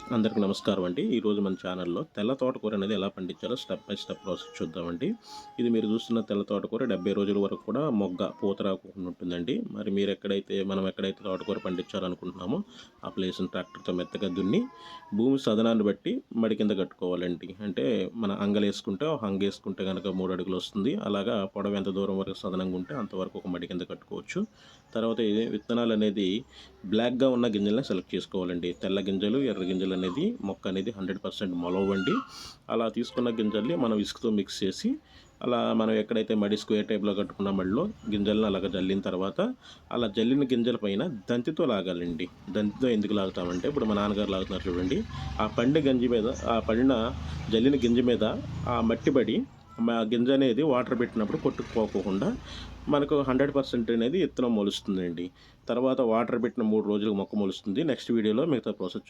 అందరికీ నమస్కారం అండి. ఈరోజు మన ఛానల్‌లో తెల్ల తోటకూర అనేది ఎలా పండించాలో స్టెప్ బై స్టెప్ ప్రాసెస్ చూద్దామండి. ఇది మీరు చూస్తున్న తెల్ల తోటకూర 70 రోజుల వరకు కూడా పూత రాకుండా ఉంటుందండి. మరి మనం ఎక్కడైతే తోటకూర పండించాలనుకుంటున్నామో ఆ ప్లేస్‌ని ట్రాక్టర్‌తో మెత్తగా దున్ని భూమి సదనాన్ని బట్టి మడి కింద కట్టుకోవాలండి. అంటే మన అంగలేసుకుంటే ఒక హంగేసుకుంటే గనక 3 అడుగులు వస్తుంది. అలాగా పొడవు ఎంత దూరం వరకు సదనంగా ఉంటే అంతవరకు ఒక మడి కింద కట్టుకోవచ్చు. తర్వాత ఈ విత్తనాలనేది బ్లాక్‌గా ఉన్న గింజల్ని సెలెక్ట్ చేసుకోవాలండి. తెల్ల గింజలు, ఎర్ర గింజలు అనేది మొక్క అనేది 100% మొలవ్వండి. అలా తీసుకున్న గింజల్ని మనం ఇసుకతో మిక్స్ చేసి అలా మనం ఎక్కడైతే మడి స్క్వేర్ టైప్‌లో కట్టుకున్న మడిలో గింజలను అలాగ జల్లిన తర్వాత అలా జల్లిన గింజల పైన దంతితో లాగాలండి. దంతితో ఎందుకు లాగుతామంటే ఇప్పుడు మా నాన్నగారు లాగుతున్నారు చూడండి. ఆ పండిన గంజి మీద ఆ పడిన జల్లిన గింజ మీద ఆ మట్టి పడి గింజ అనేది వాటర్ పెట్టినప్పుడు కొట్టుకుపోకుండా మనకు 100% అనేది విత్తనం మొలుస్తుందండి. తర్వాత వాటర్ పెట్టిన 3 రోజులకు మొక్క మొలుస్తుంది. నెక్స్ట్ వీడియోలో మిగతా ప్రాసెస్